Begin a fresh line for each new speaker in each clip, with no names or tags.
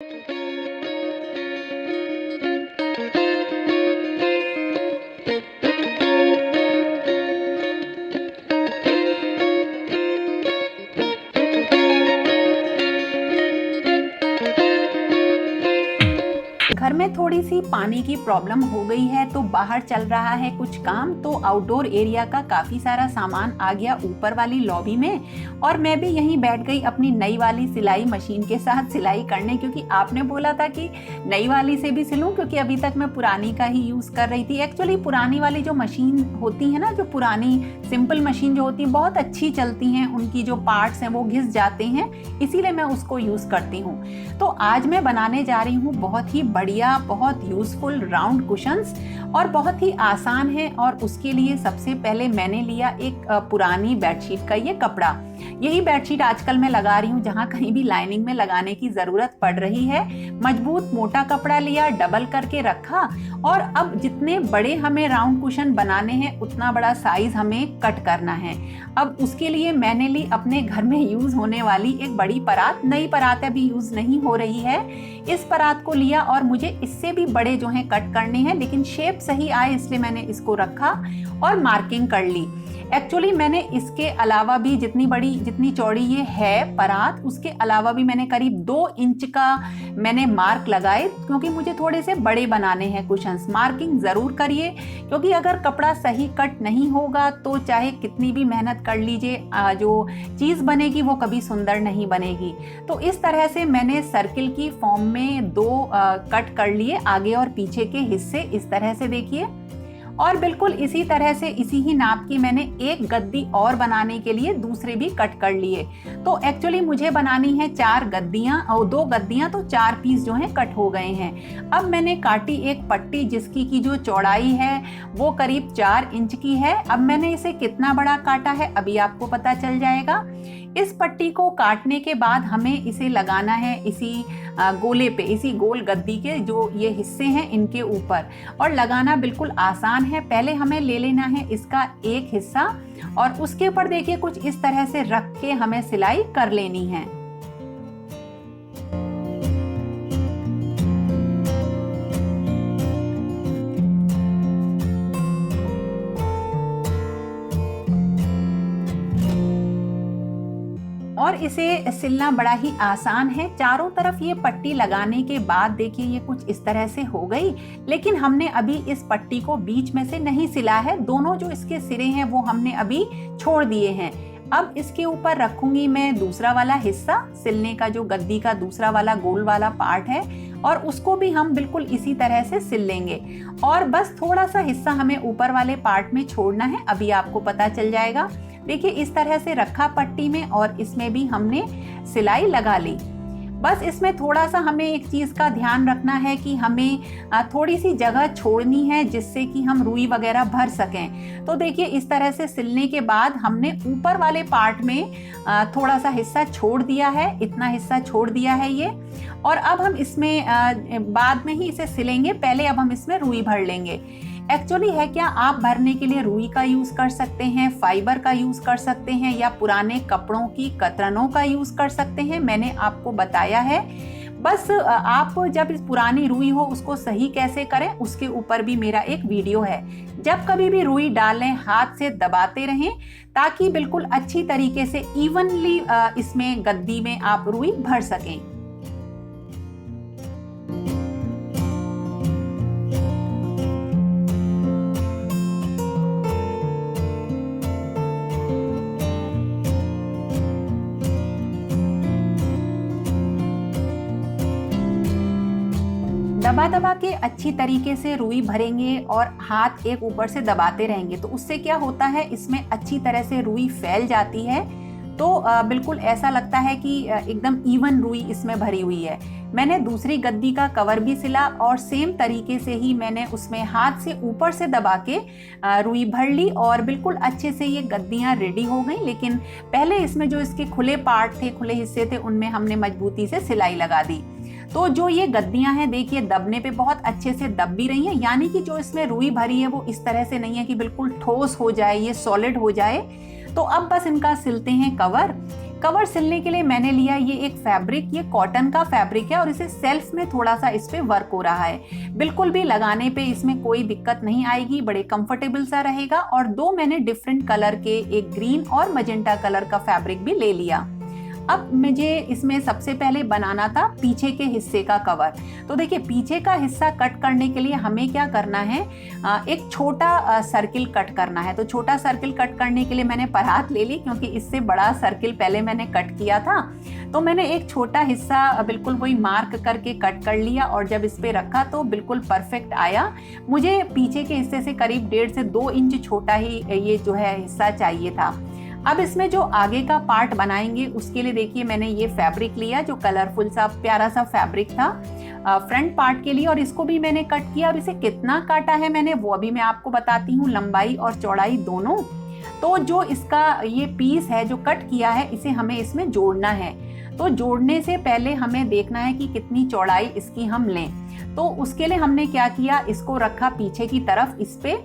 घर में थोड़ी सी पानी की प्रॉब्लम हो गई है, तो बाहर चल रहा है कुछ काम, तो आउटडोर एरिया का काफ़ी सारा सामान आ गया ऊपर वाली लॉबी में। और मैं भी यहीं बैठ गई अपनी नई वाली सिलाई मशीन के साथ सिलाई करने, क्योंकि आपने बोला था कि नई वाली से भी सिलूं, क्योंकि अभी तक मैं पुरानी का ही यूज़ कर रही थी। एक्चुअली पुरानी वाली जो मशीन होती है ना, जो पुरानी सिंपल मशीन जो होती है, बहुत अच्छी चलती हैं, उनकी जो पार्ट्स हैं वो घिस जाते हैं, इसीलिए मैं उसको यूज़ करती हूँ। तो आज मैं बनाने जा रही हूँ बहुत ही बढ़िया, बहुत यूजफुल राउंड कुशन्स, और बहुत ही आसान है। और उसके लिए सबसे पहले मैंने लिया एक पुरानी बेडशीट का ये कपड़ा। यही बेडशीट आजकल मैं लगा रही हूँ जहाँ कहीं भी लाइनिंग में लगाने की ज़रूरत पड़ रही है। मजबूत मोटा कपड़ा लिया, डबल करके रखा, और अब जितने बड़े हमें राउंड कुशन बनाने हैं उतना बड़ा साइज हमें कट करना है। अब उसके लिए मैंने ली अपने घर में यूज़ होने वाली एक बड़ी परात। नई परात अभी यूज़ नहीं हो रही है, इस परात को लिया, और मुझे इससे भी बड़े जो हैं कट करने हैं, लेकिन शेप सही आए इसलिए मैंने इसको रखा और मार्किंग कर ली। एक्चुअली मैंने इसके अलावा भी जितनी चौड़ी ये है परात, उसके अलावा भी मैंने करीब 2 इंच का मैंने मार्क लगाए, क्योंकि मुझे थोड़े से बड़े बनाने हैं कुशन्स। मार्किंग ज़रूर करिए, क्योंकि अगर कपड़ा सही कट नहीं होगा तो चाहे कितनी भी मेहनत कर लीजिए, जो चीज़ बनेगी वो कभी सुंदर नहीं बनेगी। तो इस तरह से मैंने सर्किल की फॉर्म में 2 कट कर लिए, आगे और पीछे के हिस्से इस तरह से देखिए। और बिल्कुल इसी तरह से इसी ही नाप की मैंने एक गद्दी और बनाने के लिए दूसरे भी कट कर लिए। तो एक्चुअली मुझे बनानी है 4 गद्दियाँ, और 2 गद्दियाँ तो 4 पीस जो हैं कट हो गए हैं। अब मैंने काटी एक पट्टी, जिसकी की जो चौड़ाई है वो करीब 4 इंच की है। अब मैंने इसे कितना बड़ा काटा है अभी आपको पता चल जाएगा। इस पट्टी को काटने के बाद हमें इसे लगाना है इसी गोले पे, इसी गोल गद्दी के जो ये हिस्से हैं इनके ऊपर, और लगाना बिल्कुल आसान है। पहले हमें ले लेना है इसका एक हिस्सा, और उसके ऊपर देखिए कुछ इस तरह से रख के हमें सिलाई कर लेनी है। और इसे सिलना बड़ा ही आसान है। चारों तरफ ये पट्टी लगाने के बाद देखिए ये कुछ इस तरह से हो गई, लेकिन हमने अभी इस पट्टी को बीच में से नहीं सिला है। दोनों जो इसके सिरे हैं वो हमने अभी छोड़ दिए हैं। अब इसके ऊपर रखूंगी मैं दूसरा वाला हिस्सा, सिलने का जो गद्दी का दूसरा वाला गोल वाला पार्ट है, और उसको भी हम बिल्कुल इसी तरह से सिल लेंगे। और बस थोड़ा सा हिस्सा हमें ऊपर वाले पार्ट में छोड़ना है, अभी आपको पता चल जाएगा। देखिए इस तरह से रखा पट्टी में, और इसमें भी हमने सिलाई लगा ली। बस इसमें थोड़ा सा हमें एक चीज़ का ध्यान रखना है कि हमें थोड़ी सी जगह छोड़नी है, जिससे कि हम रुई वगैरह भर सकें। तो देखिए इस तरह से सिलने के बाद हमने ऊपर वाले पार्ट में थोड़ा सा हिस्सा छोड़ दिया है, इतना हिस्सा छोड़ दिया है ये। और अब हम इसमें बाद में ही इसे सिलेंगे, पहले अब हम इसमें रुई भर लेंगे। एक्चुअली है क्या, आप भरने के लिए रुई का यूज़ कर सकते हैं, फाइबर का यूज़ कर सकते हैं, या पुराने कपड़ों की कतरनों का यूज़ कर सकते हैं, मैंने आपको बताया है। बस आप जब इस पुरानी रुई हो उसको सही कैसे करें उसके ऊपर भी मेरा एक वीडियो है। जब कभी भी रुई डालें हाथ से दबाते रहें, ताकि बिल्कुल अच्छी तरीके से इवनली इसमें गद्दी में आप रुई भर सकें। दबा दबा के अच्छी तरीके से रुई भरेंगे और हाथ एक ऊपर से दबाते रहेंगे, तो उससे क्या होता है, इसमें अच्छी तरह से रुई फैल जाती है। तो बिल्कुल ऐसा लगता है कि एकदम इवन रुई इसमें भरी हुई है। मैंने दूसरी गद्दी का कवर भी सिला, और सेम तरीके से ही मैंने उसमें हाथ से ऊपर से दबा के रुई भर ली, और बिल्कुल अच्छे से ये गद्दियाँ रेडी हो गई। लेकिन पहले इसमें जो इसके खुले पार्ट थे, खुले हिस्से थे, उनमें हमने मजबूती से सिलाई लगा दी। तो जो ये गद्दियां हैं देखिए दबने पे बहुत अच्छे से दब भी रही हैं, यानी कि जो इसमें रुई भरी है वो इस तरह से नहीं है कि बिल्कुल ठोस हो जाए, ये सॉलिड हो जाए। तो अब बस इनका सिलते हैं कवर। कवर सिलने के लिए मैंने लिया ये एक फैब्रिक, ये कॉटन का फैब्रिक है और इसे सेल्फ में थोड़ा सा इस पे वर्क हो रहा है। बिल्कुल भी लगाने पे इसमें कोई दिक्कत नहीं आएगी, बड़े कंफर्टेबल सा रहेगा। और दो मैंने डिफरेंट कलर के, एक ग्रीन और मजेंटा कलर का फैब्रिक भी ले लिया। अब मुझे इसमें सबसे पहले बनाना था पीछे के हिस्से का कवर। तो देखिए, पीछे का हिस्सा कट करने के लिए हमें क्या करना है, एक छोटा सर्किल कट करना है। तो छोटा सर्किल कट करने के लिए मैंने परात ले ली, क्योंकि इससे बड़ा सर्किल पहले मैंने कट किया था। तो मैंने एक छोटा हिस्सा बिल्कुल वही मार्क करके कट कर लिया और जब इस पे रखा तो बिल्कुल परफेक्ट आया। मुझे पीछे के हिस्से से करीब 1.5 से 2 इंच छोटा ही ये जो है हिस्सा चाहिए था। अब इसमें जो आगे का पार्ट बनाएंगे उसके लिए देखिए, मैंने ये फैब्रिक लिया जो कलरफुल सा प्यारा सा फैब्रिक था फ्रंट पार्ट के लिए, और इसको भी मैंने कट किया। अब इसे कितना काटा है मैंने वो अभी मैं आपको बताती हूँ, लंबाई और चौड़ाई दोनों। तो जो इसका ये पीस है जो कट किया है, इसे हमें इसमें जोड़ना है। तो जोड़ने से पहले हमें देखना है कि कितनी चौड़ाई इसकी हम लें। तो उसके लिए हमने क्या किया, इसको रखा पीछे की तरफ इस पे,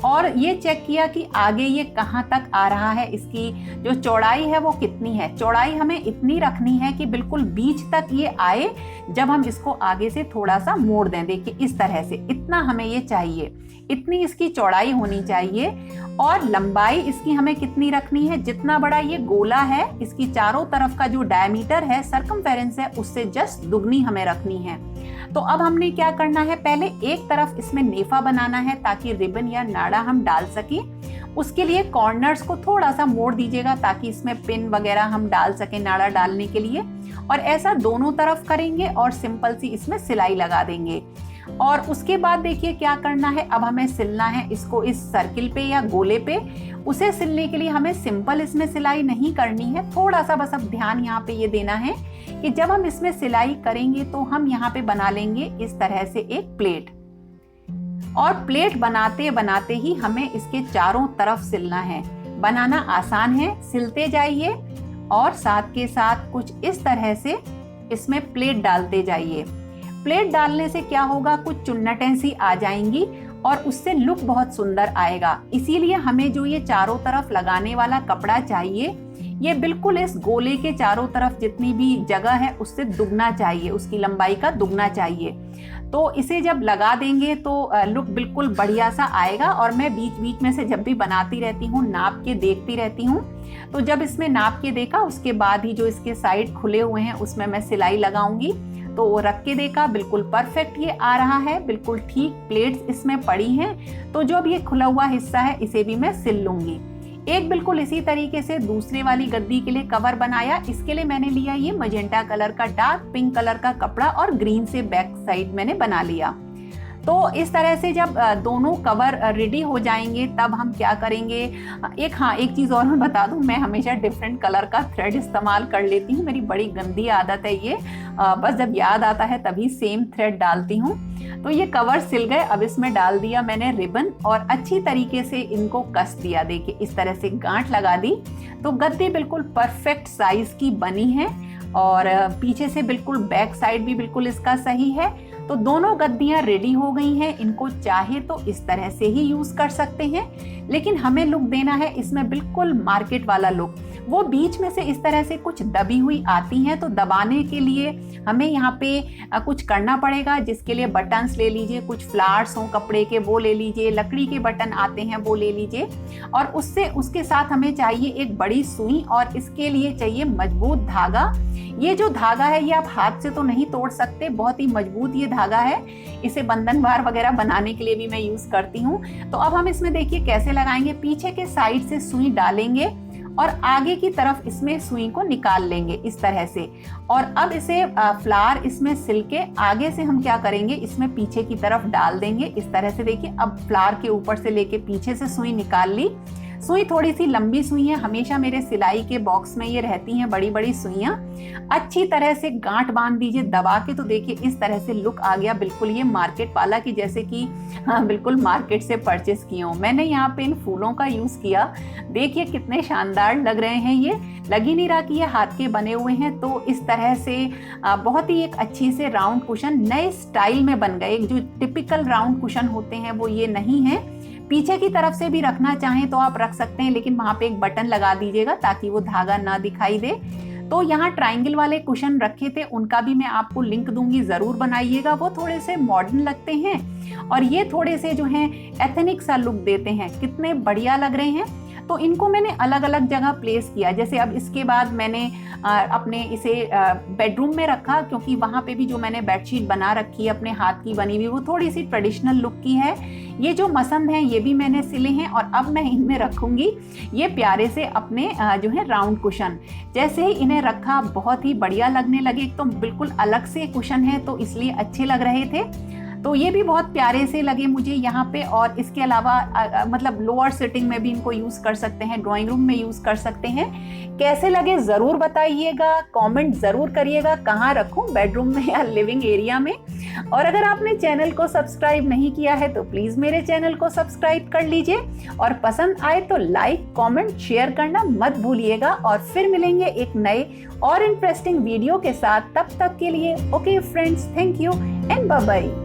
और ये चेक किया कि आगे ये कहाँ तक आ रहा है, इसकी जो चौड़ाई है वो कितनी है। चौड़ाई हमें इतनी रखनी है कि बिल्कुल बीच तक ये आए, जब हम इसको आगे से थोड़ा सा मोड़ दें। देखिए इस तरह से, इतना हमें ये चाहिए, इतनी इसकी चौड़ाई होनी चाहिए। और लंबाई इसकी हमें कितनी रखनी है, जितना बड़ा ये गोला है इसकी चारों तरफ का जो डायमीटर है, सर्कमफेरेंस है, उससे जस्ट दुगनी हमें रखनी है। तो अब हमने क्या करना है, पहले एक तरफ इसमें नेफा बनाना है ताकि रिबन या नाड़ा हम डाल सकें। उसके लिए कॉर्नर्स को थोड़ा सा मोड़ दीजिएगा ताकि इसमें पिन वगैरह हम डाल सकें नाड़ा डालने के लिए। और ऐसा दोनों तरफ करेंगे और सिंपल सी इसमें सिलाई लगा देंगे। और उसके बाद देखिए क्या करना है, अब हमें सिलना है इसको इस सर्किल पे या गोले पे। उसे सिलने के लिए हमें सिंपल इसमें सिलाई नहीं करनी है, थोड़ा सा बस अब ध्यान यहाँ पे ये देना है कि जब हम इसमें सिलाई करेंगे तो हम यहाँ पे बना लेंगे इस तरह से एक प्लेट। और प्लेट बनाते बनाते ही हमें इसके चारों तरफ सिलना है। बनाना आसान है, सिलते जाइए और साथ के साथ कुछ इस तरह से इसमें प्लेट डालते जाइए। प्लेट डालने से क्या होगा, कुछ चुन्नटें सी आ जाएंगी और उससे लुक बहुत सुंदर आएगा। इसीलिए हमें जो ये चारों तरफ लगाने वाला कपड़ा चाहिए, ये बिल्कुल इस गोले के चारों तरफ जितनी भी जगह है उससे दुगना चाहिए, उसकी लंबाई का दुगना चाहिए। तो इसे जब लगा देंगे तो लुक बिल्कुल बढ़िया सा आएगा। और मैं बीच बीच में से जब भी बनाती रहती हूँ नाप के देखती रहती हूँ। तो जब इसमें नाप के देखा उसके बाद ही जो इसके साइड खुले हुए हैं उसमें मैं सिलाई लगाऊंगी। तो वो रख के देखा, बिल्कुल परफेक्ट ये आ रहा है, बिल्कुल ठीक प्लेट्स इसमें पड़ी हैं। तो जो अब ये खुला हुआ हिस्सा है इसे भी मैं सिल लूंगी। एक बिल्कुल इसी तरीके से दूसरे वाली गद्दी के लिए कवर बनाया। इसके लिए मैंने लिया ये मजेंटा कलर का डार्क पिंक कलर का कपड़ा और ग्रीन से बैक साइड मैंने बना लिया। तो इस तरह से जब दोनों कवर रेडी हो जाएंगे तब हम क्या करेंगे, एक चीज़ और मैं बता दूं, मैं हमेशा डिफरेंट कलर का थ्रेड इस्तेमाल कर लेती हूँ। मेरी बड़ी गंदी आदत है ये, बस जब याद आता है तभी सेम थ्रेड डालती हूँ। तो ये कवर सिल गए, अब इसमें डाल दिया मैंने रिबन और अच्छी तरीके से इनको कस दिया। देखिए इस तरह से गांठ लगा दी। तो गद्दी बिल्कुल परफेक्ट साइज की बनी है और पीछे से बिल्कुल बैक साइड भी बिल्कुल इसका सही है। तो दोनों गद्दियां रेडी हो गई हैं। इनको चाहे तो इस तरह से ही यूज कर सकते हैं, लेकिन हमें लुक देना है इसमें बिल्कुल मार्केट वाला लुक। वो बीच में से इस तरह से कुछ दबी हुई आती हैं, तो दबाने के लिए हमें यहाँ पे कुछ करना पड़ेगा, जिसके लिए बटन्स ले लीजिए, कुछ फ्लावर्स हो कपड़े के वो ले लीजिए, लकड़ी के बटन आते हैं वो ले लीजिए। और उसके साथ हमें चाहिए एक बड़ी सुई और इसके लिए चाहिए मजबूत धागा। ये जो धागा है ये आप हाथ से तो नहीं तोड़ सकते, बहुत ही मजबूत ये धागा है। इसे बंधन बार वगैरह बनाने के लिए भी मैं यूज करती हूँ। तो अब हम इसमें देखिए कैसे लगाएंगे, पीछे के साइड से सुई डालेंगे और आगे की तरफ इसमें सुई को निकाल लेंगे इस तरह से। और अब इसे फ्लावर इसमें सिल के आगे से हम क्या करेंगे, इसमें पीछे की तरफ डाल देंगे इस तरह से। देखिए अब फ्लावर के ऊपर से लेके पीछे से सुई निकाल ली। सुई थोड़ी सी लंबी सुई है, हमेशा मेरे सिलाई के बॉक्स में ये रहती हैं बड़ी बड़ी सुइयां। अच्छी तरह से गांठ बांध दीजिए दबा के। तो देखिए इस तरह से लुक आ गया बिल्कुल ये मार्केट वाला, की जैसे कि बिल्कुल मार्केट से परचेस की हो। मैंने यहाँ पे इन फूलों का यूज किया, देखिए कितने शानदार लग रहे हैं। ये लग ही नहीं रहा कि ये हाथ के बने हुए हैं। तो इस तरह से बहुत ही एक अच्छी से राउंड कुशन नए स्टाइल में बन गए। जो टिपिकल राउंड कुशन होते हैं वो ये नहीं है। पीछे की तरफ से भी रखना चाहें तो आप रख सकते हैं, लेकिन वहां पे एक बटन लगा दीजिएगा ताकि वो धागा ना दिखाई दे। तो यहाँ ट्रायंगल वाले कुशन रखे थे, उनका भी मैं आपको लिंक दूंगी, जरूर बनाइएगा। वो थोड़े से मॉडर्न लगते हैं और ये थोड़े से जो हैं एथनिक सा लुक देते हैं, कितने बढ़िया लग रहे हैं। तो इनको मैंने अलग अलग जगह प्लेस किया। जैसे अब इसके बाद मैंने अपने इसे बेडरूम में रखा, क्योंकि वहाँ पे भी जो मैंने बेडशीट बना रखी है अपने हाथ की बनी हुई, वो थोड़ी सी ट्रेडिशनल लुक की है। ये जो मसंद हैं ये भी मैंने सिले हैं और अब मैं इनमें रखूंगी ये प्यारे से अपने जो है राउंड कुशन। जैसे ही इन्हें रखा बहुत ही बढ़िया लगने लगे, तो बिल्कुल अलग से कुशन है तो इसलिए अच्छे लग रहे थे। तो ये भी बहुत प्यारे से लगे मुझे यहाँ पे। और इसके अलावा मतलब लोअर सिटिंग में भी इनको यूज कर सकते हैं, ड्राइंग रूम में यूज कर सकते हैं। कैसे लगे जरूर बताइएगा, कमेंट जरूर करिएगा कहाँ रखूं, बेडरूम में या लिविंग एरिया में। और अगर आपने चैनल को सब्सक्राइब नहीं किया है तो प्लीज मेरे चैनल को सब्सक्राइब कर लीजिए, और पसंद आए तो लाइक कमेंट शेयर करना मत भूलिएगा। और फिर मिलेंगे एक नए और इंटरेस्टिंग वीडियो के साथ। तब तक के लिए okay friends, thank you and bye bye.